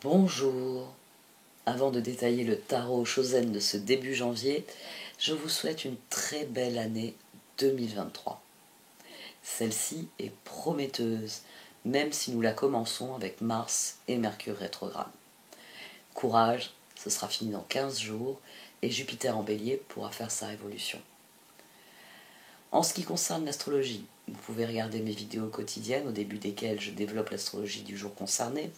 Bonjour. Avant de détailler le tarot Chosen de ce début janvier, je vous souhaite une très belle année 2023. Celle-ci est prometteuse, même si nous la commençons avec Mars et Mercure rétrograde. Courage, ce sera fini dans 15 jours et Jupiter en Bélier pourra faire sa révolution. En ce qui concerne l'astrologie, vous pouvez regarder mes vidéos quotidiennes au début desquelles je développe l'astrologie du jour concerné.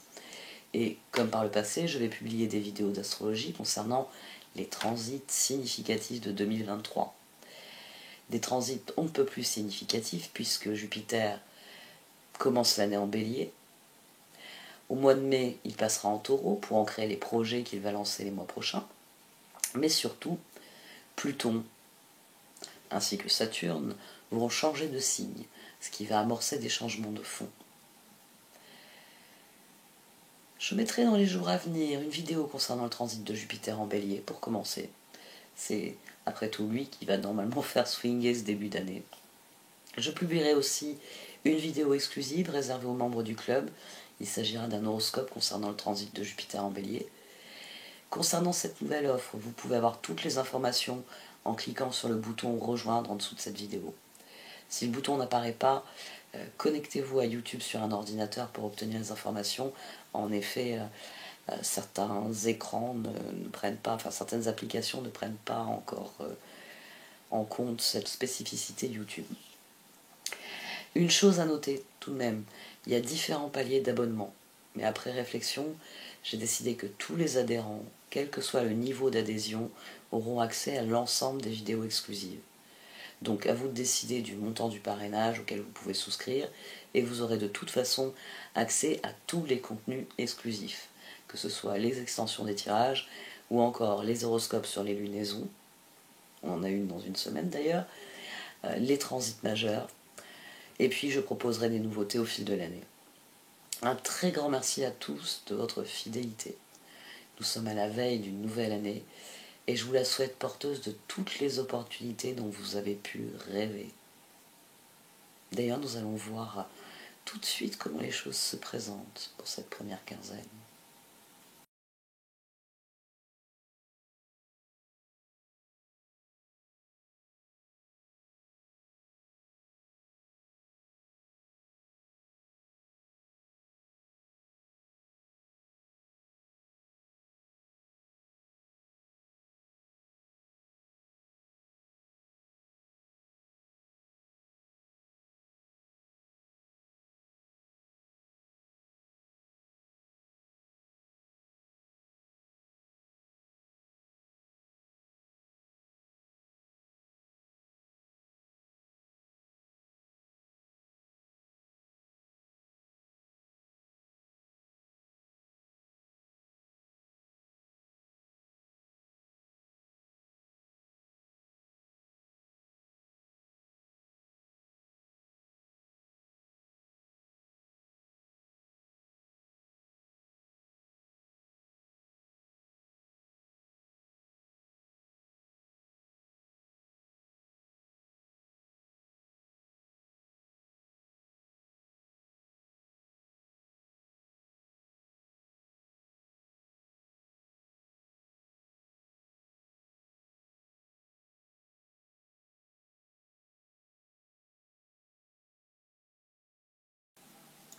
Et comme par le passé, je vais publier des vidéos d'astrologie concernant les transits significatifs de 2023. Des transits on ne peut plus significatifs puisque Jupiter commence l'année en Bélier. Au mois de mai, il passera en Taureau pour ancrer les projets qu'il va lancer les mois prochains. Mais surtout, Pluton ainsi que Saturne vont changer de signe, ce qui va amorcer des changements de fond. Je mettrai dans les jours à venir une vidéo concernant le transit de Jupiter en Bélier pour commencer. C'est après tout lui qui va normalement faire swinger ce début d'année. Je publierai aussi une vidéo exclusive réservée aux membres du club. Il s'agira d'un horoscope concernant le transit de Jupiter en Bélier. Concernant cette nouvelle offre, vous pouvez avoir toutes les informations en cliquant sur le bouton rejoindre en dessous de cette vidéo. Si le bouton n'apparaît pas, connectez-vous à YouTube sur un ordinateur pour obtenir les informations. En effet, certains écrans ne prennent pas, enfin certaines applications ne prennent pas encore en compte cette spécificité YouTube. Une chose à noter tout de même, il y a différents paliers d'abonnement. Mais après réflexion, j'ai décidé que tous les adhérents, quel que soit le niveau d'adhésion, auront accès à l'ensemble des vidéos exclusives. Donc à vous de décider du montant du parrainage auquel vous pouvez souscrire et vous aurez de toute façon accès à tous les contenus exclusifs, que ce soit les extensions des tirages ou encore les horoscopes sur les lunaisons, on en a une dans une semaine d'ailleurs, les transits majeurs, et puis je proposerai des nouveautés au fil de l'année. Un très grand merci à tous de votre fidélité. Nous sommes à la veille d'une nouvelle année et je vous la souhaite porteuse de toutes les opportunités dont vous avez pu rêver. D'ailleurs, nous allons voir tout de suite comment les choses se présentent pour cette première quinzaine.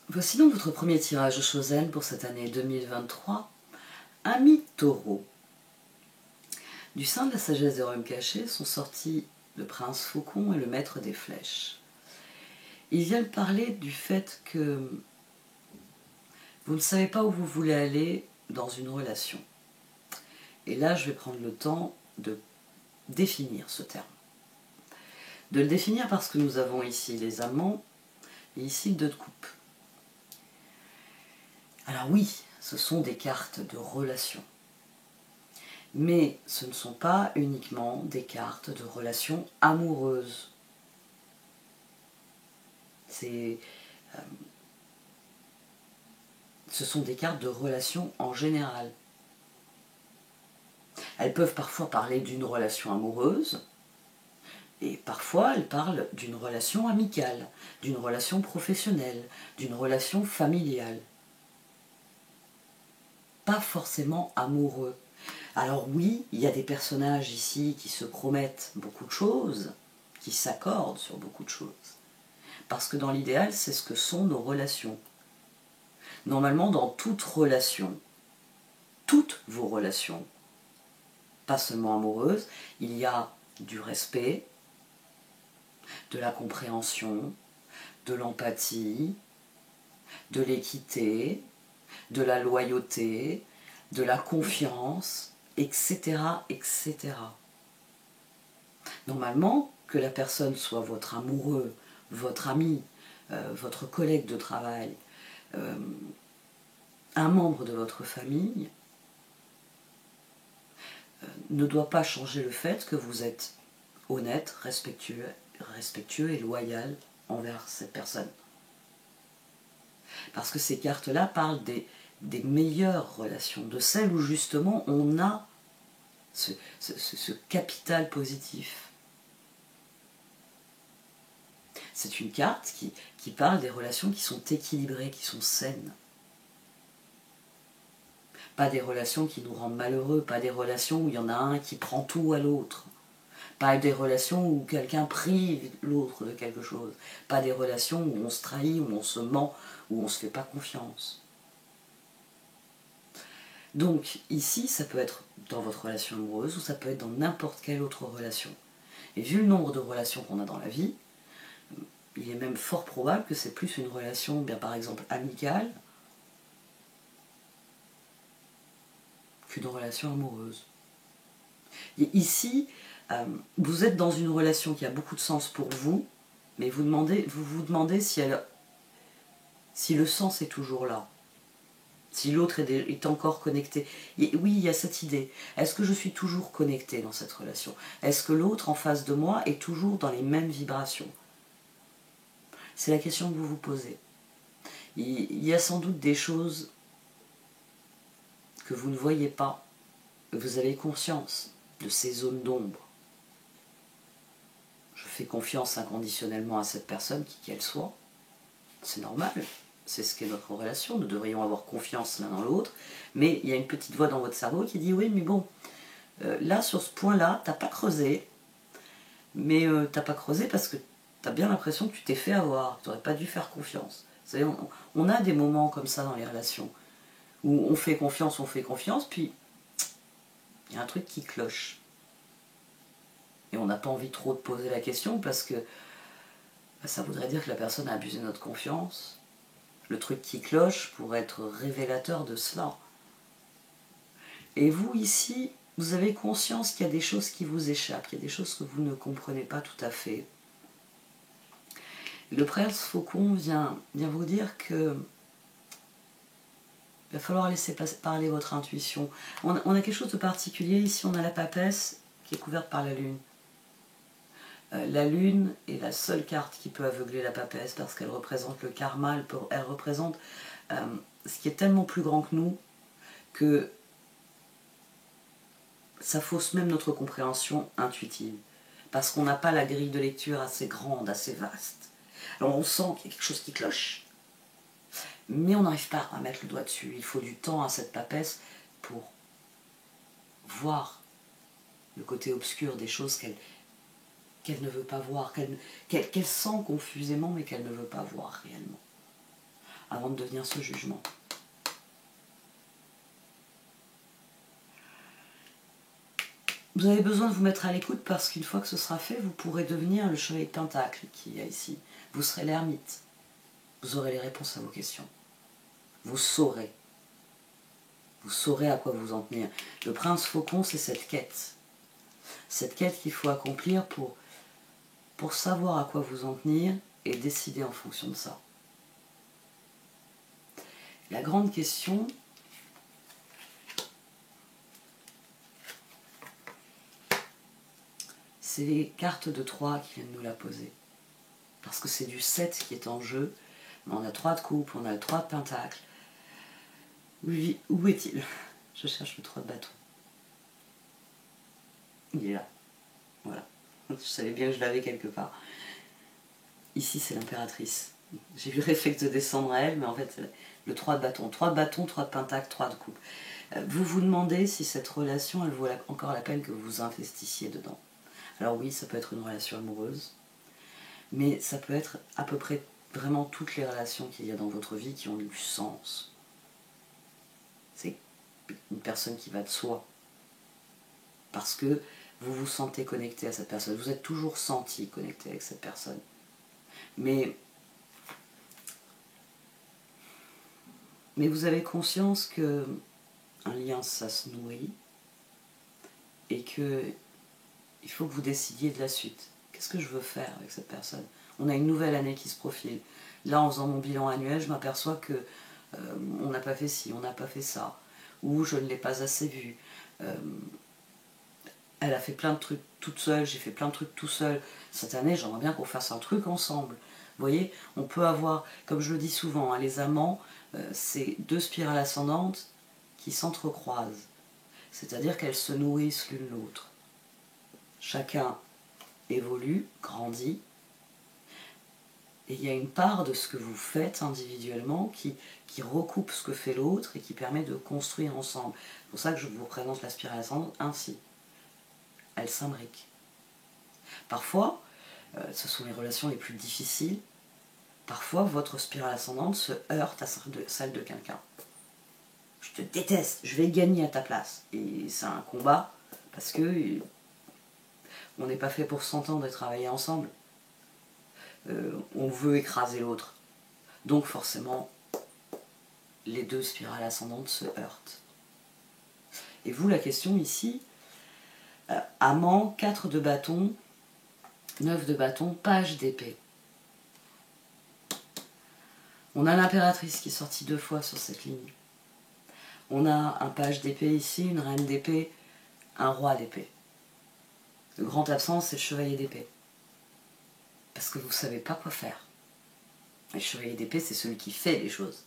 Voici donc votre premier tirage Chosen pour cette année 2023. Amis taureaux. Du sein de la sagesse des royaumes cachés sont sortis le prince faucon et le maître des flèches. Ils viennent parler du fait que vous ne savez pas où vous voulez aller dans une relation. Et là, je vais prendre le temps de définir ce terme. De le définir parce que nous avons ici les amants et ici le 2 de coupe. Alors oui, ce sont des cartes de relation. Mais ce ne sont pas uniquement des cartes de relations amoureuses. Ce sont des cartes de relations en général. Elles peuvent parfois parler d'une relation amoureuse, et parfois elles parlent d'une relation amicale, d'une relation professionnelle, d'une relation familiale. pas forcément amoureux. Alors oui, il y a des personnages ici qui se promettent beaucoup de choses, qui s'accordent sur beaucoup de choses. Parce que dans l'idéal, c'est ce que sont nos relations. Normalement, dans toute relation, toutes vos relations, pas seulement amoureuses, il y a du respect, de la compréhension, de l'empathie, de l'équité, de la loyauté, de la confiance, etc., etc. Normalement, que la personne soit votre amoureux, votre ami, votre collègue de travail, un membre de votre famille, ne doit pas changer le fait que vous êtes honnête, respectueux et loyal envers cette personne. Parce que ces cartes-là parlent des meilleures relations, de celles où justement on a ce capital positif. C'est une carte qui parle des relations qui sont équilibrées, qui sont saines. Pas des relations qui nous rendent malheureux, pas des relations où il y en a un qui prend tout à l'autre. Pas des relations où quelqu'un prive l'autre de quelque chose. Pas des relations où on se trahit, où on se ment, où on ne se fait pas confiance. Donc ici, ça peut être dans votre relation amoureuse ou ça peut être dans n'importe quelle autre relation. Et vu le nombre de relations qu'on a dans la vie, il est même fort probable que c'est plus une relation, bien par exemple amicale, qu'une relation amoureuse. Et ici, vous êtes dans une relation qui a beaucoup de sens pour vous, mais vous vous demandez si le sens est toujours là, si l'autre est encore connecté. Et oui, il y a cette idée. Est-ce que je suis toujours connecté dans cette relation? Est-ce que l'autre en face de moi est toujours dans les mêmes vibrations? C'est la question que vous vous posez. Il y a sans doute des choses que vous ne voyez pas, que vous avez conscience de ces zones d'ombre. Je fais confiance inconditionnellement à cette personne, qui qu'elle soit. C'est normal, c'est ce qu'est notre relation, nous devrions avoir confiance l'un dans l'autre, mais il y a une petite voix dans votre cerveau qui dit oui, mais bon, là sur ce point-là, t'as pas creusé, mais t'as pas creusé parce que t'as bien l'impression que tu t'es fait avoir, tu n'aurais pas dû faire confiance. Vous savez, on a des moments comme ça dans les relations, où on fait confiance, puis il y a un truc qui cloche. Et on n'a pas envie trop de poser la question parce que ça voudrait dire que la personne a abusé de notre confiance. Le truc qui cloche pourrait être révélateur de cela. Et vous, ici, vous avez conscience qu'il y a des choses qui vous échappent, qu'il y a des choses que vous ne comprenez pas tout à fait. Le prince faucon vient vous dire que il va falloir laisser parler votre intuition. On a quelque chose de particulier. Ici, on a la papesse qui est couverte par la lune. La lune est la seule carte qui peut aveugler la papesse parce qu'elle représente le karma, elle représente ce qui est tellement plus grand que nous que ça fausse même notre compréhension intuitive. Parce qu'on n'a pas la grille de lecture assez grande, assez vaste. Alors on sent qu'il y a quelque chose qui cloche. Mais on n'arrive pas à mettre le doigt dessus. Il faut du temps à cette papesse pour voir le côté obscur des choses qu'elle ne veut pas voir, qu'elle sent confusément mais qu'elle ne veut pas voir réellement, avant de devenir ce jugement. Vous avez besoin de vous mettre à l'écoute parce qu'une fois que ce sera fait, vous pourrez devenir le chevalier de Pentacle qu'il y a ici. Vous serez l'ermite. Vous aurez les réponses à vos questions. Vous saurez. Vous saurez à quoi vous en tenir. Le prince faucon, c'est cette quête. Cette quête qu'il faut accomplir pour savoir à quoi vous en tenir et décider en fonction de ça. La grande question, c'est les cartes de 3 qui viennent nous la poser. Parce que c'est du 7 qui est en jeu. On a 3 de coupe, on a le 3 de pentacle. Où est-il? Je cherche le 3 de bâton. Il est là. Voilà. Je savais bien que je l'avais quelque part. Ici, c'est l'impératrice. J'ai vu le réflexe de descendre à elle, mais en fait, le 3 de bâton. 3 de bâton, 3 de pentacle, 3 de coupe. Vous vous demandez si cette relation, elle vaut encore la peine que vous investissiez dedans. Alors oui, ça peut être une relation amoureuse, mais ça peut être à peu près vraiment toutes les relations qu'il y a dans votre vie qui ont du sens. C'est une personne qui va de soi. Parce que vous vous sentez connecté à cette personne. Vous êtes toujours senti connecté avec cette personne. Mais vous avez conscience que un lien, ça se nourrit et que il faut que vous décidiez de la suite. Qu'est-ce que je veux faire avec cette personne? On a une nouvelle année qui se profile. Là, en faisant mon bilan annuel, je m'aperçois que on n'a pas fait ci, on n'a pas fait ça, ou je ne l'ai pas assez vue. Elle a fait plein de trucs toute seule, j'ai fait plein de trucs tout seul. Cette année, j'aimerais bien qu'on fasse un truc ensemble. Vous voyez, on peut avoir, comme je le dis souvent, hein, les amants, c'est deux spirales ascendantes qui s'entrecroisent. C'est-à-dire qu'elles se nourrissent l'une l'autre. Chacun évolue, grandit, et il y a une part de ce que vous faites individuellement qui recoupe ce que fait l'autre et qui permet de construire ensemble. C'est pour ça que je vous présente la spirale ascendante ainsi. Elle s'imbrique. Parfois, ce sont les relations les plus difficiles, parfois votre spirale ascendante se heurte à celle de quelqu'un. Je te déteste, je vais gagner à ta place. Et c'est un combat, parce que on n'est pas fait pour s'entendre et travailler ensemble. On veut écraser l'autre. Donc forcément, les deux spirales ascendantes se heurtent. Et vous, la question ici, amant, 4 de bâton, 9 de bâton, page d'épée. On a l'impératrice qui est sortie 2 fois sur cette ligne. On a un page d'épée ici, une reine d'épée, un roi d'épée. Le grand absent, c'est le chevalier d'épée. Parce que vous ne savez pas quoi faire. Le chevalier d'épée, c'est celui qui fait les choses.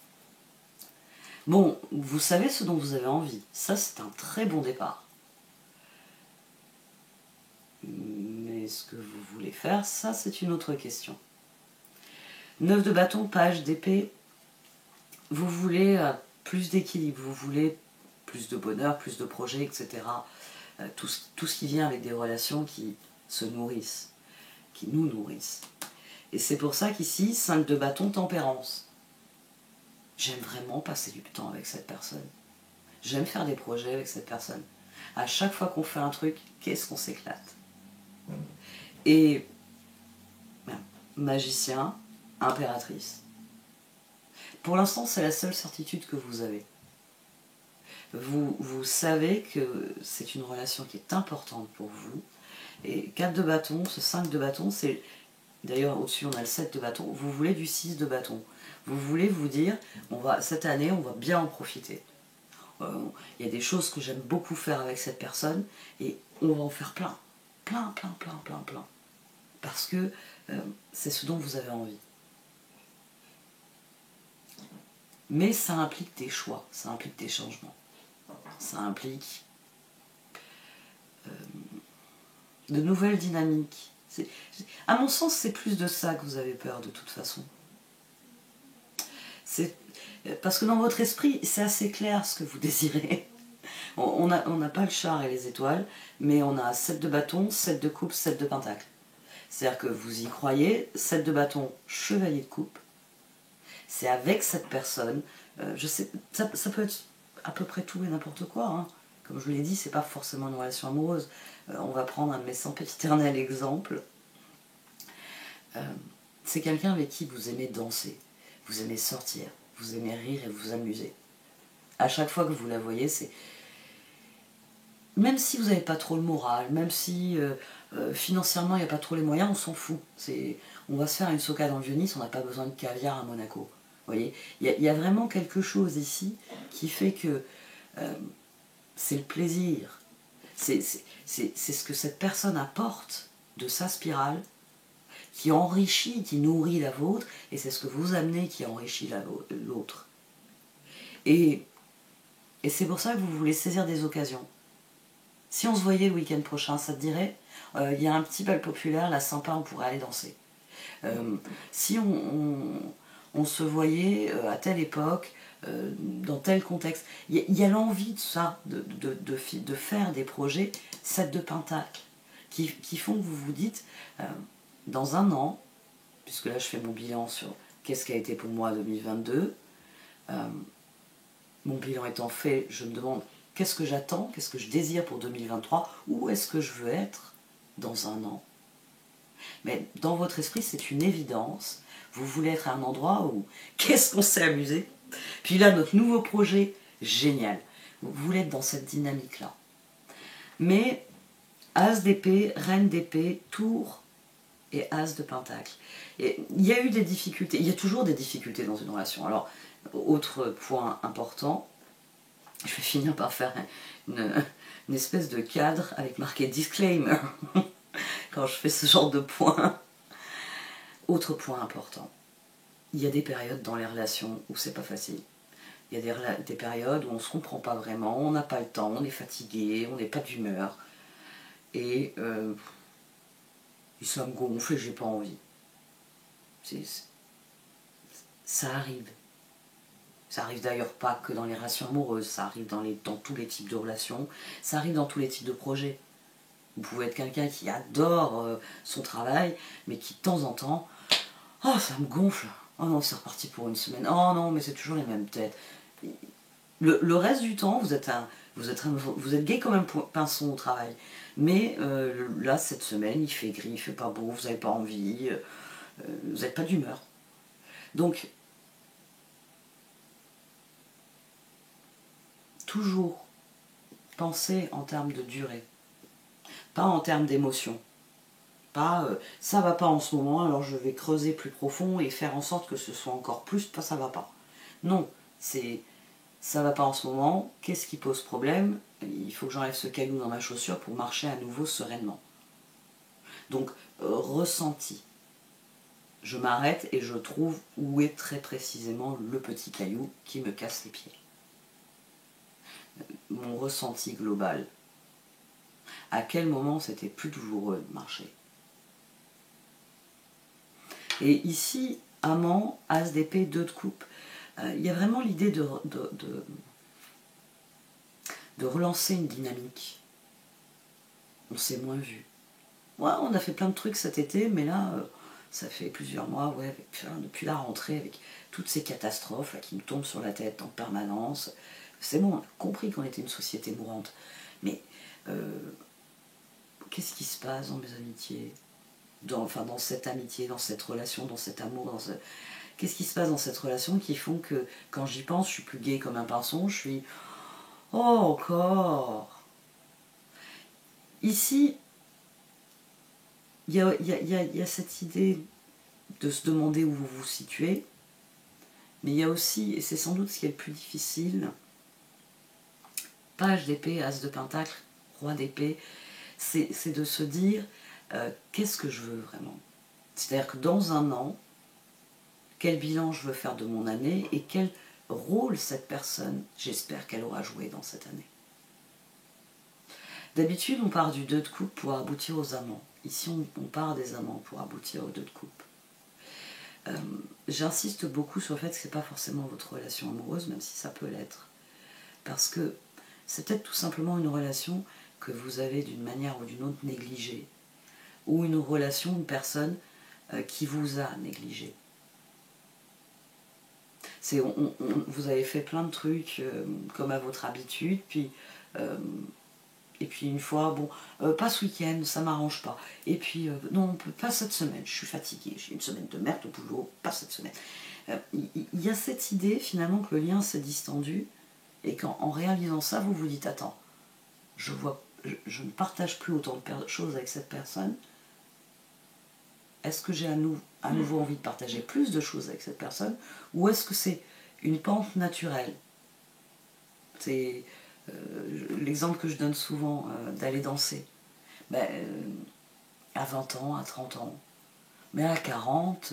Bon, vous savez ce dont vous avez envie. Ça, c'est un très bon départ. Mais ce que vous voulez faire, ça, c'est une autre question. 9 de bâton, page d'épée. Vous voulez plus d'équilibre, vous voulez plus de bonheur, plus de projets, etc. Tout ce qui vient avec des relations qui se nourrissent, qui nous nourrissent. Et c'est pour ça qu'ici, 5 de bâton, tempérance. J'aime vraiment passer du temps avec cette personne. J'aime faire des projets avec cette personne. À chaque fois qu'on fait un truc, qu'est-ce qu'on s'éclate. Et magicien, impératrice. Pour l'instant, c'est la seule certitude que vous avez. Vous savez que c'est une relation qui est importante pour vous. Et 4 de bâton, ce 5 de bâton, c'est... D'ailleurs, au-dessus, on a le 7 de bâton. Vous voulez du 6 de bâton. Vous voulez vous dire, cette année, on va bien en profiter. Il y a des choses que j'aime beaucoup faire avec cette personne et on va en faire plein. Plein. Parce que c'est ce dont vous avez envie. Mais ça implique des choix, ça implique des changements. Ça implique de nouvelles dynamiques. À mon sens, c'est plus de ça que vous avez peur de toute façon. Parce que dans votre esprit, c'est assez clair ce que vous désirez. On n'a pas le char et les étoiles, mais on a 7 de bâton, 7 de coupe, 7 de pentacle. C'est-à-dire que vous y croyez, 7 de bâton, chevalier de coupe. C'est avec cette personne, je sais, ça peut être à peu près tout et n'importe quoi. Hein. Comme je vous l'ai dit, c'est pas forcément une relation amoureuse. On va prendre un de mes sempiternels exemples. C'est quelqu'un avec qui vous aimez danser, vous aimez sortir, vous aimez rire et vous amuser. À chaque fois que vous la voyez, c'est... Même si vous n'avez pas trop le moral, même si financièrement il n'y a pas trop les moyens, on s'en fout. On va se faire une socade en Venise, on n'a pas besoin de caviar à Monaco. Vous voyez, il y a vraiment quelque chose ici qui fait que c'est le plaisir. C'est ce que cette personne apporte de sa spirale qui enrichit, qui nourrit la vôtre, et c'est ce que vous amenez qui enrichit l'autre. Et c'est pour ça que vous voulez saisir des occasions. Si on se voyait le week-end prochain, ça te dirait, il y a un petit bal populaire, là sympa, on pourrait aller danser. Si on se voyait à telle époque, dans tel contexte, il y a l'envie de ça, de faire des projets 7 de Pentacle, qui font que vous vous dites, dans un an, puisque là je fais mon bilan sur qu'est-ce qui a été pour moi 2022, mon bilan étant fait, je me demande qu'est-ce que j'attends, qu'est-ce que je désire pour 2023, où est-ce que je veux être dans un an. Mais dans votre esprit, c'est une évidence. Vous voulez être à un endroit où qu'est-ce qu'on s'est amusé. Puis là, notre nouveau projet, génial. Vous voulez être dans cette dynamique-là. Mais As d'épée, Reine d'épée, Tour et As de Pentacle. Et il y a eu des difficultés, il y a toujours des difficultés dans une relation. Alors, autre point important, je vais finir par faire une espèce de cadre avec marqué disclaimer quand je fais ce genre de points. Autre point important, il y a des périodes dans les relations où c'est pas facile. Il y a des périodes où on se comprend pas vraiment, on n'a pas le temps, on est fatigué, on n'est pas d'humeur. Et ça me gonfle et j'ai pas envie. Ça arrive. Ça arrive d'ailleurs pas que dans les relations amoureuses, ça arrive dans tous les types de relations, ça arrive dans tous les types de projets. Vous pouvez être quelqu'un qui adore son travail, mais qui de temps en temps, oh ça me gonfle, oh non c'est reparti pour une semaine, oh non mais c'est toujours les mêmes têtes. Le reste du temps, vous êtes gai comme un pinson au travail. Mais là, cette semaine, il fait gris, il fait pas beau, vous n'avez pas envie, vous n'êtes pas d'humeur. Donc, toujours penser en termes de durée, pas en termes d'émotion. Pas ça va pas en ce moment, alors je vais creuser plus profond et faire en sorte que ce soit encore plus, pas ça va pas. Non, c'est ça va pas en ce moment, qu'est-ce qui pose problème? Il faut que j'enlève ce caillou dans ma chaussure pour marcher à nouveau sereinement. Donc, ressenti. Je m'arrête et je trouve où est très précisément le petit caillou qui me casse les pieds. Mon ressenti global. À quel moment c'était plus douloureux de marcher? Et ici, amant, as d'épée, 2 de coupe. Il y a vraiment l'idée de relancer une dynamique. On s'est moins vu. Ouais, on a fait plein de trucs cet été, mais là, ça fait plusieurs mois, ouais, depuis la rentrée, avec toutes ces catastrophes là, qui nous tombent sur la tête en permanence. C'est bon, on a compris qu'on était une société mourante. Mais qu'est-ce qui se passe dans mes amitiés, dans cette amitié, dans cette relation, dans cet amour, qu'est-ce qui se passe dans cette relation qui font que quand j'y pense, je suis plus gaie comme un pinson, je suis « Oh, encore !» Ici, il y a cette idée de se demander où vous vous situez, mais il y a aussi, et c'est sans doute ce qui est le plus difficile, page d'épée, as de pentacle, roi d'épée, c'est de se dire qu'est-ce que je veux vraiment. C'est-à-dire que dans un an, quel bilan je veux faire de mon année et quel rôle cette personne, j'espère qu'elle aura joué dans cette année. D'habitude, on part du 2 de coupe pour aboutir aux amants. Ici, on part des amants pour aboutir aux 2 de coupe. J'insiste beaucoup sur le fait que ce n'est pas forcément votre relation amoureuse, même si ça peut l'être. Parce que c'est peut-être tout simplement une relation que vous avez d'une manière ou d'une autre négligée. Ou une relation, une personne qui vous a négligé. Vous avez fait plein de trucs comme à votre habitude, et puis une fois, bon, pas ce week-end, ça m'arrange pas. Et puis, non, pas cette semaine, je suis fatiguée, j'ai une semaine de merde au boulot, pas cette semaine. Il y a cette idée finalement que le lien s'est distendu, et qu'en réalisant ça, vous vous dites, attends, je ne partage plus autant de choses avec cette personne. Est-ce que j'ai à nouveau envie de partager plus de choses avec cette personne, ou est-ce que c'est une pente naturelle? C'est l'exemple que je donne souvent d'aller danser. À 20 ans, à 30 ans, mais à 40,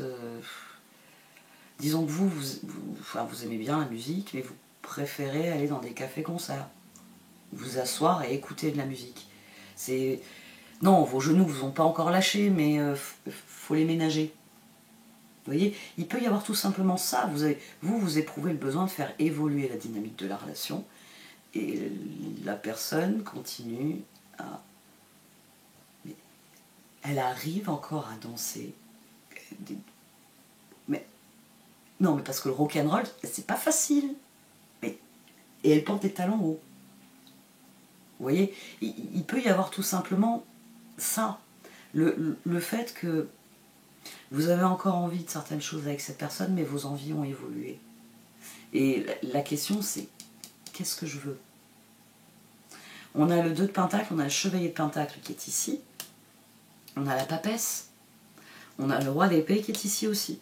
disons que vous aimez bien la musique, mais vous préférez aller dans des cafés-concerts, vous asseoir et écouter de la musique. Non, vos genoux vous ont pas encore lâché, mais faut les ménager. Vous voyez, il peut y avoir tout simplement ça. Vous éprouvez le besoin de faire évoluer la dynamique de la relation et la personne continue à... Elle arrive encore à danser. Mais non, mais parce que le rock'n'roll, c'est pas facile. Et elle porte des talons hauts. Vous voyez, il peut y avoir tout simplement ça. Le fait que vous avez encore envie de certaines choses avec cette personne, mais vos envies ont évolué. Et la question, c'est qu'est-ce que je veux? On a le 2 de Pentacle, on a le Chevalier de Pentacle qui est ici. On a la Papesse. On a le Roi d'Épée qui est ici aussi.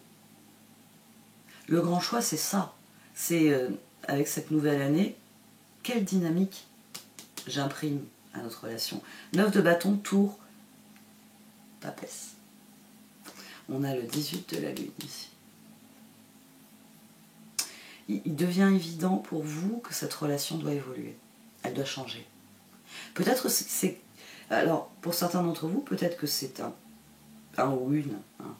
Le grand choix, c'est ça. C'est, avec cette nouvelle année, quelle dynamique j'imprime à notre relation. 9 de bâton, tour, Papesse. On a le 18 de la Lune ici. Il devient évident pour vous que cette relation doit évoluer. Elle doit changer. Peut-être c'est... Alors, pour certains d'entre vous, peut-être que c'est un ou une. Hein.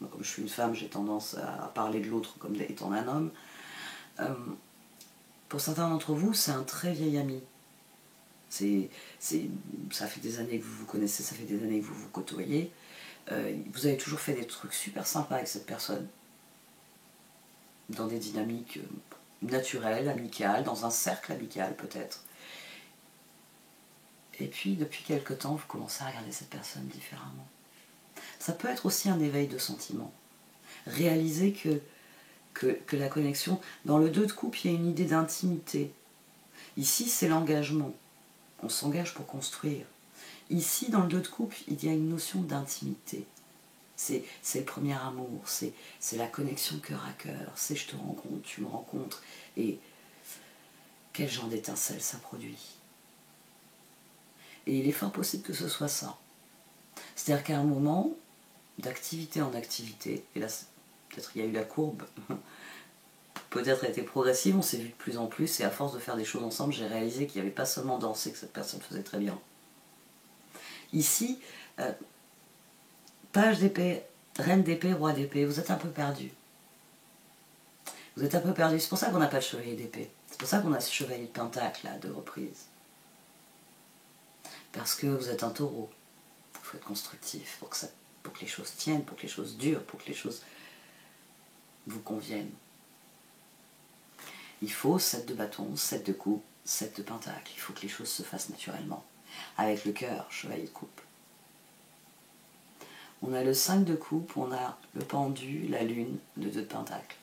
Moi, comme je suis une femme, j'ai tendance à parler de l'autre comme étant un homme. Pour certains d'entre vous, c'est un très vieil ami. Ça fait des années que vous vous connaissez, ça fait des années que vous vous côtoyez. Vous avez toujours fait des trucs super sympas avec cette personne. Dans des dynamiques naturelles, amicales, dans un cercle amical peut-être. Et puis, depuis quelque temps, vous commencez à regarder cette personne différemment. Ça peut être aussi un éveil de sentiment. Réaliser que la connexion... Dans le 2 de coupe, il y a une idée d'intimité. Ici, c'est l'engagement. On s'engage pour construire. Ici, dans le 2 de coupe, il y a une notion d'intimité. C'est le premier amour, c'est la connexion cœur à cœur, c'est je te rencontre, tu me rencontres, et quel genre d'étincelle ça produit. Et il est fort possible que ce soit ça. C'est-à-dire qu'à un moment, d'activité en activité, et là peut-être il y a eu la courbe, peut-être a été progressive, on s'est vu de plus en plus, et à force de faire des choses ensemble, j'ai réalisé qu'il n'y avait pas seulement danser que cette personne faisait très bien. Ici, page d'épée, reine d'épée, roi d'épée, vous êtes un peu perdu. Vous êtes un peu perdu, c'est pour ça qu'on n'a pas de chevalier d'épée. C'est pour ça qu'on a ce chevalier de pentacle, là, de reprise. Parce que vous êtes un taureau. Il faut être constructif pour que les choses tiennent, pour que les choses durent, pour que les choses vous conviennent. Il faut 7 de bâton, 7 de coupe, 7 de pentacle. Il faut que les choses se fassent naturellement. Avec le cœur, chevalier de coupe. On a le 5 de coupe, on a le pendu, la lune, le 2 de pentacle.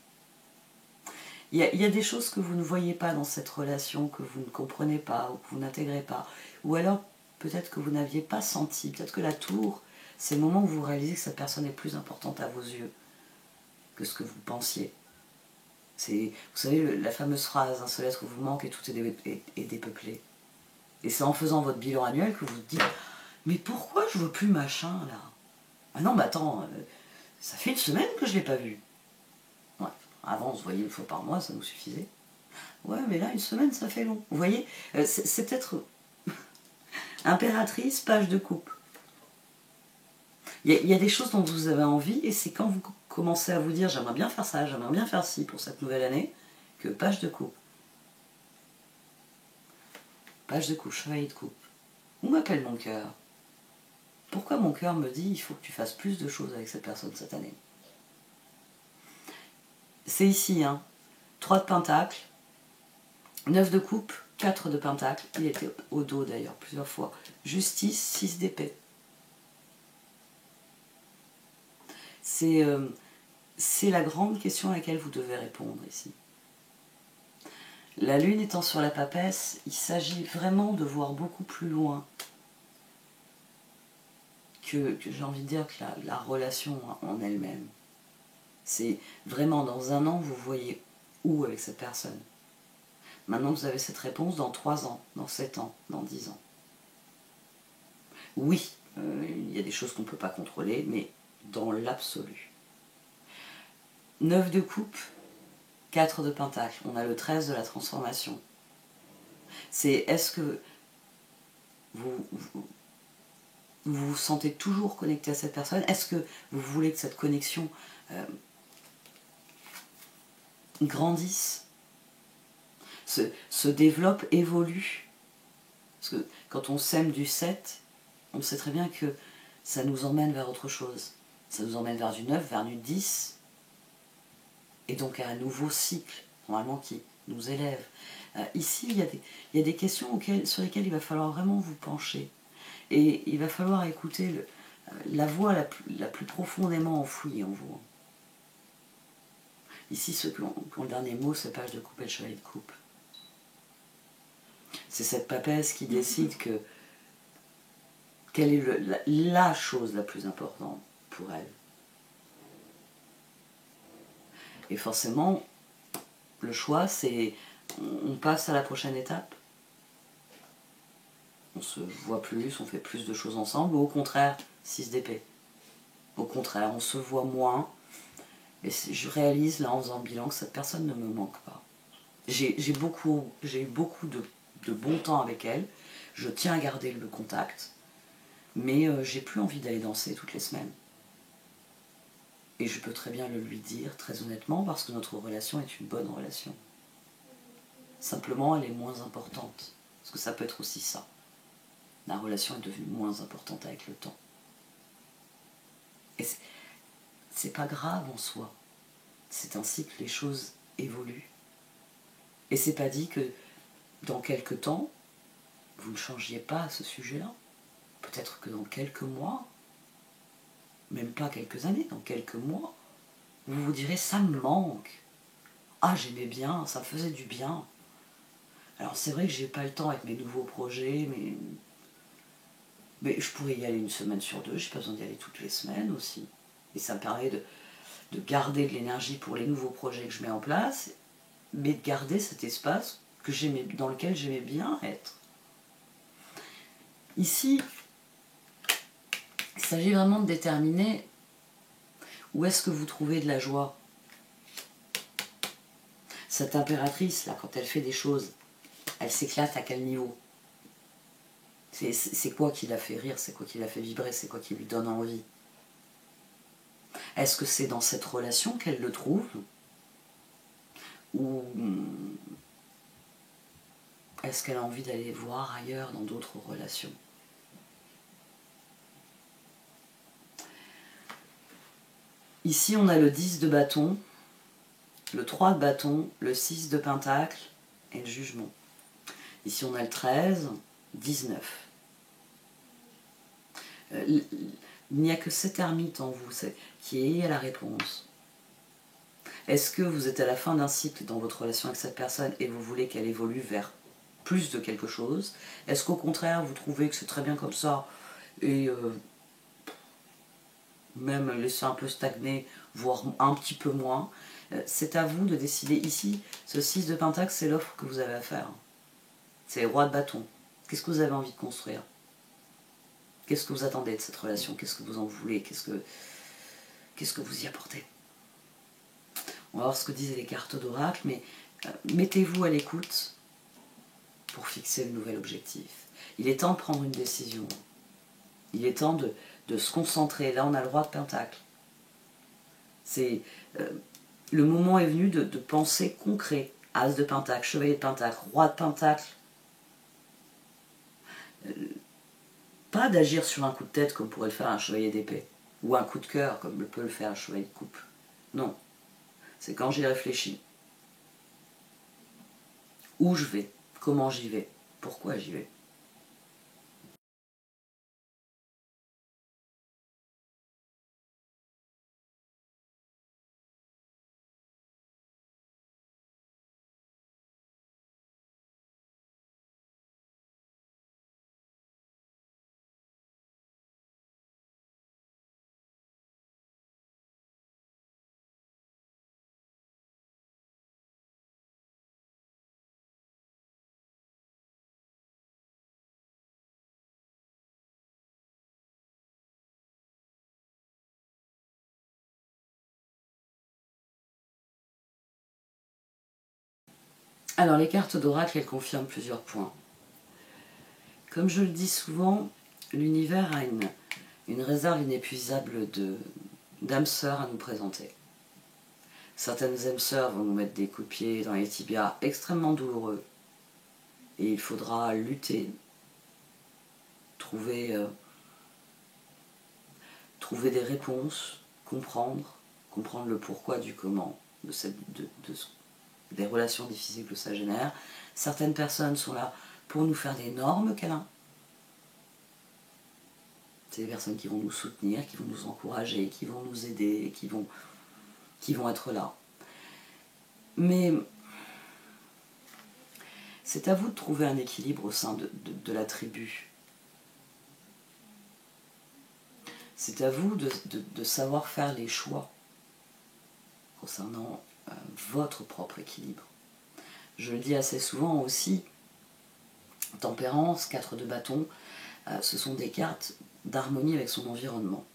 Il y a des choses que vous ne voyez pas dans cette relation, que vous ne comprenez pas, ou que vous n'intégrez pas. Ou alors, peut-être que vous n'aviez pas senti. Peut-être que la tour, c'est le moment où vous réalisez que cette personne est plus importante à vos yeux que ce que vous pensiez. Vous savez, la fameuse phrase, un seul être vous manque et tout est dépeuplé. Et c'est en faisant votre bilan annuel que vous vous dites, mais pourquoi je ne vois plus machin, là? Ah non, mais attends, ça fait une semaine que je ne l'ai pas vu. Ouais. Avant, on se voyait une fois par mois, ça nous suffisait. Ouais, mais là, une semaine, ça fait long. Vous voyez, c'est peut-être impératrice, page de coupe. Il y a des choses dont vous avez envie, et c'est quand vous commencez à vous dire, j'aimerais bien faire ça, j'aimerais bien faire ci pour cette nouvelle année, que page de coupe. Page de coupe, chevalier de coupe. Où m'appelle mon cœur? Pourquoi mon cœur me dit, il faut que tu fasses plus de choses avec cette personne cette année? C'est ici, hein. 3 de pentacle, 9 de coupe, 4 de pentacle, il était au dos d'ailleurs plusieurs fois. Justice, 6 d'épée. C'est la grande question à laquelle vous devez répondre ici. La lune étant sur la papesse, il s'agit vraiment de voir beaucoup plus loin que j'ai envie de dire que la relation en elle-même. C'est vraiment dans un an, vous voyez où avec cette personne. Maintenant, vous avez cette réponse dans 3 ans, dans 7 ans, dans 10 ans. Oui, il y a des choses qu'on ne peut pas contrôler, mais dans l'absolu. 9 de coupe, 4 de pentacle. On a le 13 de la transformation. C'est est-ce que vous vous sentez toujours connecté à cette personne? Est-ce que vous voulez que cette connexion grandisse, se développe, évolue? Parce que quand on sème du 7, on sait très bien que ça nous emmène vers autre chose. Ça nous emmène vers du 9, vers du 10, et donc à un nouveau cycle, normalement, qui nous élève. Ici, il y a des questions sur lesquelles il va falloir vraiment vous pencher. Et il va falloir écouter la voix la plus profondément enfouie en vous. Ici, ceux qui ont le dernier mot, c'est page de coupe et le chevalier de coupe. C'est cette papesse qui décide quelle est la chose la plus importante pour elle. Et forcément, le choix, c'est on passe à la prochaine étape. On se voit plus, on fait plus de choses ensemble, ou au contraire, 6 d'épée. Au contraire, on se voit moins. Et je réalise, là, en faisant le bilan, que cette personne ne me manque pas. J'ai eu beaucoup de bon temps avec elle. Je tiens à garder le contact. Mais j'ai plus envie d'aller danser toutes les semaines. Et je peux très bien le lui dire, très honnêtement, parce que notre relation est une bonne relation. Simplement, elle est moins importante. Parce que ça peut être aussi ça. La relation est devenue moins importante avec le temps. Et c'est pas grave en soi. C'est ainsi que les choses évoluent. Et c'est pas dit que dans quelques temps, vous ne changiez pas à ce sujet-là. Peut-être que dans quelques mois, même pas quelques années, dans quelques mois, vous vous direz ça me manque. Ah, j'aimais bien, ça me faisait du bien. Alors c'est vrai que j'ai pas le temps avec mes nouveaux projets, mais je pourrais y aller une semaine sur deux, j'ai pas besoin d'y aller toutes les semaines aussi. Et ça me permet de garder de l'énergie pour les nouveaux projets que je mets en place, mais de garder cet espace dans lequel j'aimais bien être. Ici, il s'agit vraiment de déterminer où est-ce que vous trouvez de la joie. Cette impératrice, là, quand elle fait des choses, elle s'éclate à quel niveau? C'est quoi qui la fait rire? C'est quoi qui la fait vibrer? C'est quoi qui lui donne envie? Est-ce que c'est dans cette relation qu'elle le trouve? Ou est-ce qu'elle a envie d'aller voir ailleurs dans d'autres relations? Ici, on a le 10 de bâton, le 3 de bâton, le 6 de pentacle et le jugement. Ici, on a le 13, 19. Il n'y a que cet ermite en vous qui est à la réponse. Est-ce que vous êtes à la fin d'un cycle dans votre relation avec cette personne et vous voulez qu'elle évolue vers plus de quelque chose? Est-ce qu'au contraire, vous trouvez que c'est très bien comme ça et même laisser un peu stagner, voire un petit peu moins? C'est à vous de décider. Ici, ce 6 de pentacle, c'est l'offre que vous avez à faire. C'est le roi de bâton. Qu'est-ce que vous avez envie de construire? Qu'est-ce que vous attendez de cette relation? Qu'est-ce que vous en voulez? Qu'est-ce que vous y apportez? On va voir ce que disaient les cartes d'oracle, mais mettez-vous à l'écoute pour fixer le nouvel objectif. Il est temps de prendre une décision. Il est temps de se concentrer. Là, on a le roi de pentacle. Le moment est venu de penser concret. As de pentacle, chevalier de pentacle, roi de pentacle. Pas d'agir sur un coup de tête comme pourrait le faire un chevalier d'épée, ou un coup de cœur comme peut le faire un chevalier de coupe. Non. C'est quand j'y réfléchis. Où je vais, comment j'y vais, pourquoi j'y vais. Alors les cartes d'oracle, elles confirment plusieurs points. Comme je le dis souvent, l'univers a une réserve inépuisable d'âmes sœurs à nous présenter. Certaines âmes sœurs vont nous mettre des coups de pied dans les tibias extrêmement douloureux. Et il faudra lutter, trouver des réponses, comprendre le pourquoi du comment des relations difficiles que ça génère. Certaines personnes sont là pour nous faire d'énormes câlins. C'est des personnes qui vont nous soutenir, qui vont nous encourager, qui vont nous aider, qui vont être là. Mais c'est à vous de trouver un équilibre au sein de la tribu. C'est à vous de savoir faire les choix concernant votre propre équilibre. Je le dis assez souvent aussi, tempérance, 4 de bâton, ce sont des cartes d'harmonie avec son environnement.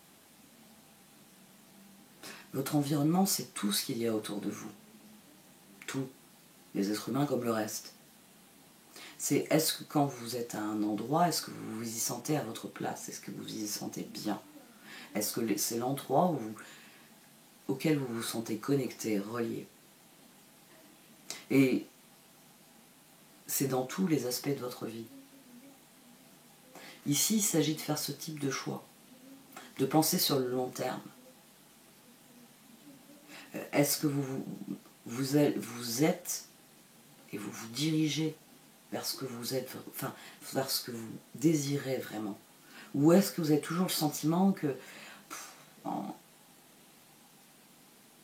Votre environnement, c'est tout ce qu'il y a autour de vous. Tout. Les êtres humains comme le reste. C'est est-ce que quand vous êtes à un endroit, est-ce que vous vous y sentez à votre place? Est-ce que vous vous y sentez bien? Est-ce que c'est l'endroit auquel vous vous sentez connecté, relié? Et c'est dans tous les aspects de votre vie. Ici, il s'agit de faire ce type de choix, de penser sur le long terme. Est-ce que vous êtes et vous vous dirigez vers ce que vous êtes, enfin, vers ce que vous désirez vraiment? Ou est-ce que vous avez toujours le sentiment que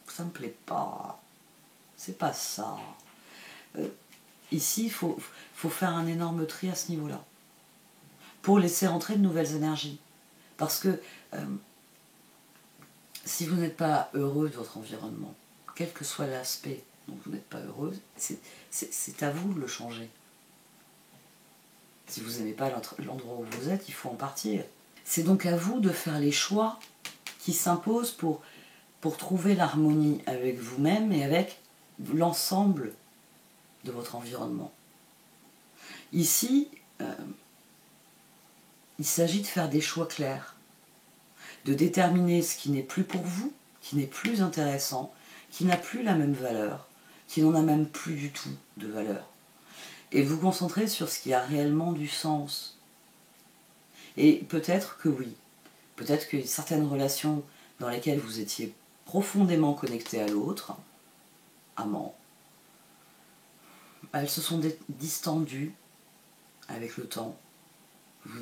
ça me plaît pas, c'est pas ça. Ici, il faut faire un énorme tri à ce niveau-là, pour laisser entrer de nouvelles énergies. Parce que si vous n'êtes pas heureux de votre environnement, quel que soit l'aspect dont vous n'êtes pas heureux, c'est à vous de le changer. Si vous n'aimez pas l'endroit où vous êtes, il faut en partir. C'est donc à vous de faire les choix qui s'imposent pour trouver l'harmonie avec vous-même et avec l'ensemble de votre environnement. Ici, il s'agit de faire des choix clairs, de déterminer ce qui n'est plus pour vous, qui n'est plus intéressant, qui n'a plus la même valeur, qui n'en a même plus du tout de valeur. Et vous concentrer sur ce qui a réellement du sens. Et peut-être que oui, peut-être que certaines relations dans lesquelles vous étiez profondément connecté à l'autre, amant, elles se sont distendues avec le temps. Vous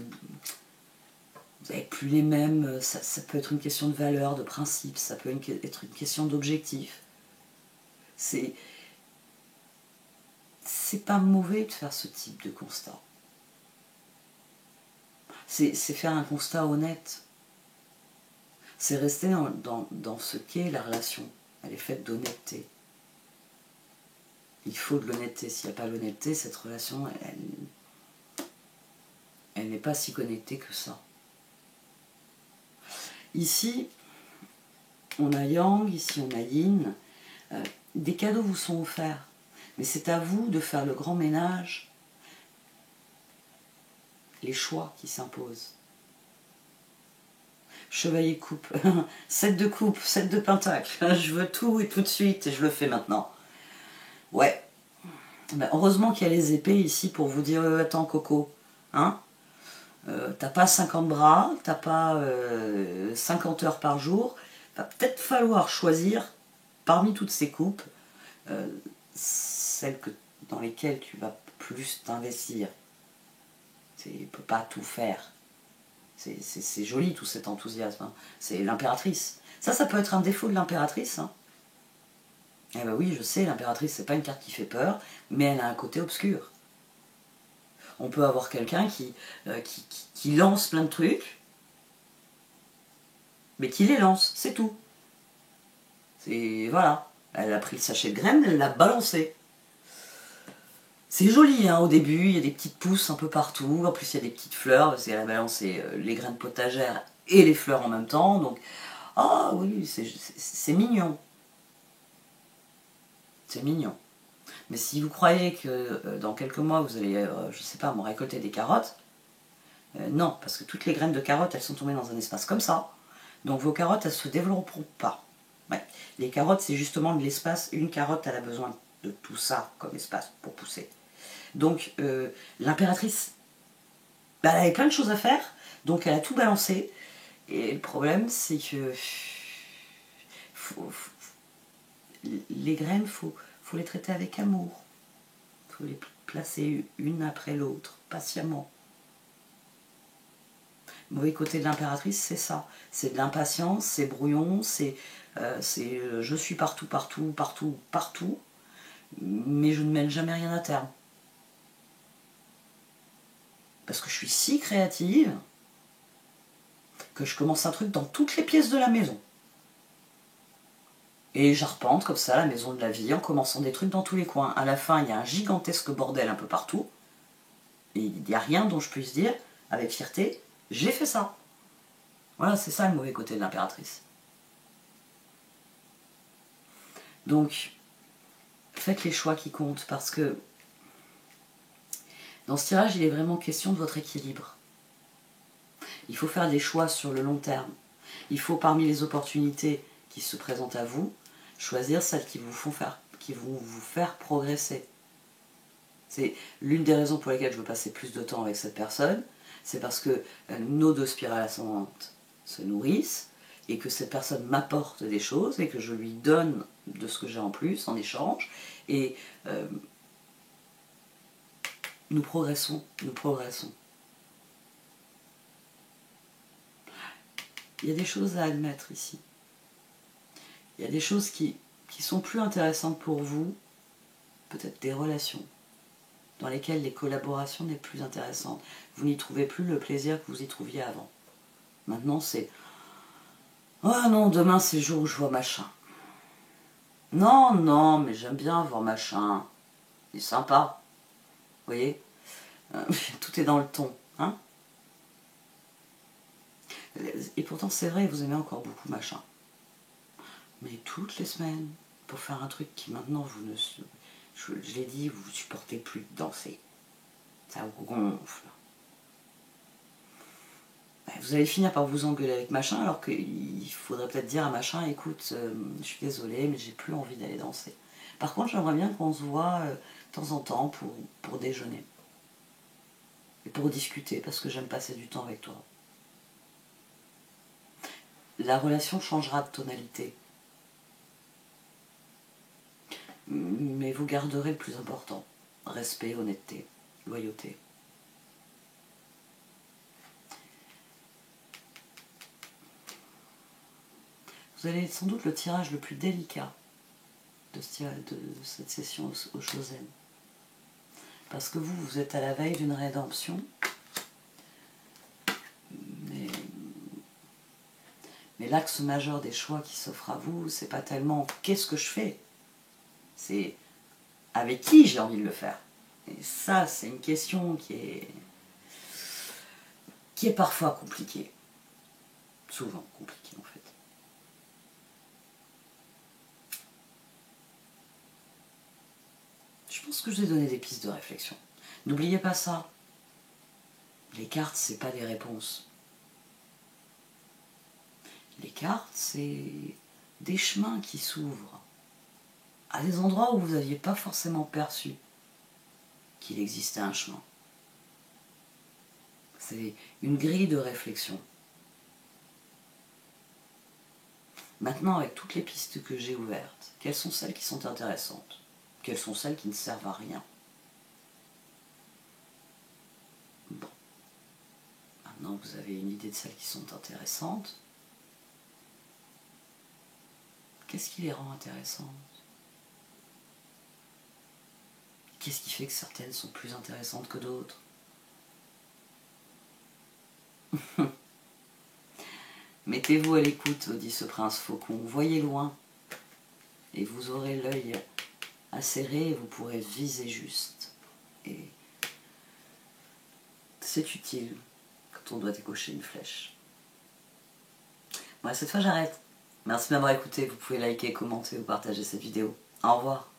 n'avez plus les mêmes, ça peut être une question de valeur, de principe, ça peut être une question d'objectif. C'est pas mauvais de faire ce type de constat. C'est faire un constat honnête. C'est rester dans ce qu'est la relation. Elle est faite d'honnêteté. Il faut de l'honnêteté. S'il n'y a pas l'honnêteté, cette relation, elle n'est pas si connectée que ça. Ici, on a Yang, ici on a Yin. Des cadeaux vous sont offerts. Mais c'est à vous de faire le grand ménage, les choix qui s'imposent. Chevalier coupe, 7 de coupe, 7 de pentacle, je veux tout et tout de suite et je le fais maintenant. Ouais, ben, heureusement qu'il y a les épées ici pour vous dire attends Coco, hein, t'as pas 50 bras, t'as pas 50 heures par jour, va peut-être falloir choisir parmi toutes ces coupes celles dans lesquelles tu vas plus t'investir. Tu ne peux pas tout faire. C'est joli tout cet enthousiasme. Hein. C'est l'impératrice. Ça peut être un défaut de l'impératrice. Hein. Eh ben oui, je sais, l'impératrice, c'est pas une carte qui fait peur, mais elle a un côté obscur. On peut avoir quelqu'un qui lance plein de trucs, mais qui les lance, c'est tout. Voilà. Elle a pris le sachet de graines, elle l'a balancé. C'est joli hein, au début, il y a des petites pousses un peu partout, en plus il y a des petites fleurs, parce qu'elle a balancé les graines potagères et les fleurs en même temps, donc ah oui, c'est mignon. C'est mignon. Mais si vous croyez que dans quelques mois vous allez, je sais pas, récolter des carottes, Non, parce que toutes les graines de carottes, elles sont tombées dans un espace comme ça. Donc vos carottes, elles ne se développeront pas. Ouais. Les carottes, c'est justement de l'espace. Une carotte, elle a besoin de tout ça comme espace pour pousser. Donc l'impératrice, bah, elle avait plein de choses à faire, donc elle a tout balancé. Et le problème, c'est que les graines, faut les traiter avec amour. Il faut les placer une après l'autre, patiemment. Le mauvais côté de l'impératrice, c'est ça. C'est de l'impatience, c'est brouillon, c'est je suis partout, partout, partout, partout, mais je ne mène jamais rien à terme. Parce que je suis si créative que je commence un truc dans toutes les pièces de la maison. Et j'arpente comme ça la maison de la vie en commençant des trucs dans tous les coins. À la fin, il y a un gigantesque bordel un peu partout. Et il n'y a rien dont je puisse dire, avec fierté, j'ai fait ça. Voilà, c'est ça le mauvais côté de l'impératrice. Donc, faites les choix qui comptent, parce que dans ce tirage, il est vraiment question de votre équilibre. Il faut faire des choix sur le long terme. Il faut, parmi les opportunités qui se présentent à vous, choisir celles qui vont vous faire progresser. C'est l'une des raisons pour lesquelles je veux passer plus de temps avec cette personne, c'est parce que nos deux spirales ascendantes se nourrissent, et que cette personne m'apporte des choses, et que je lui donne de ce que j'ai en plus, en échange, et nous progressons, nous progressons. Il y a des choses à admettre ici. Il y a des choses qui sont plus intéressantes pour vous, peut-être des relations, dans lesquelles les collaborations n'est plus intéressantes. Vous n'y trouvez plus le plaisir que vous y trouviez avant. Maintenant, c'est « Oh non, demain c'est le jour où je vois machin. Non, non, mais j'aime bien voir machin. Il est sympa. » Vous voyez, tout est dans le ton. Hein, et pourtant, c'est vrai, vous aimez encore beaucoup machin. Mais toutes les semaines, pour faire un truc qui maintenant, vous ne... Je l'ai dit, vous ne supportez plus de danser. Ça vous gonfle. Vous allez finir par vous engueuler avec machin, alors qu'il faudrait peut-être dire à machin, écoute, je suis désolée, mais j'ai plus envie d'aller danser. Par contre, j'aimerais bien qu'on se voit de temps en temps pour déjeuner. Et pour discuter, parce que j'aime passer du temps avec toi. La relation changera de tonalité. Mais vous garderez le plus important. Respect, honnêteté, loyauté. Vous allez sans doute le tirage le plus délicat de cette session au Chosen. Parce que vous êtes à la veille d'une rédemption. Mais l'axe majeur des choix qui s'offre à vous, c'est pas tellement qu'est-ce que je fais, c'est avec qui j'ai envie de le faire. Et ça, c'est une question qui est parfois compliquée. Souvent compliquée, en fait. Je pense que je vous ai donné des pistes de réflexion. N'oubliez pas ça. Les cartes, c'est pas des réponses. Les cartes, c'est des chemins qui s'ouvrent à des endroits où vous n'aviez pas forcément perçu qu'il existait un chemin. C'est une grille de réflexion. Maintenant, avec toutes les pistes que j'ai ouvertes, quelles sont celles qui sont intéressantes? Quelles sont celles qui ne servent à rien? Bon. Maintenant, vous avez une idée de celles qui sont intéressantes. Qu'est-ce qui les rend intéressantes? Qu'est-ce qui fait que certaines sont plus intéressantes que d'autres? Mettez-vous à l'écoute, dit ce prince faucon. Voyez loin, et vous aurez l'œil acéré et vous pourrez viser juste. Et c'est utile quand on doit décocher une flèche. Bon, cette fois j'arrête. Merci de m'avoir écouté. Vous pouvez liker, commenter ou partager cette vidéo. Au revoir.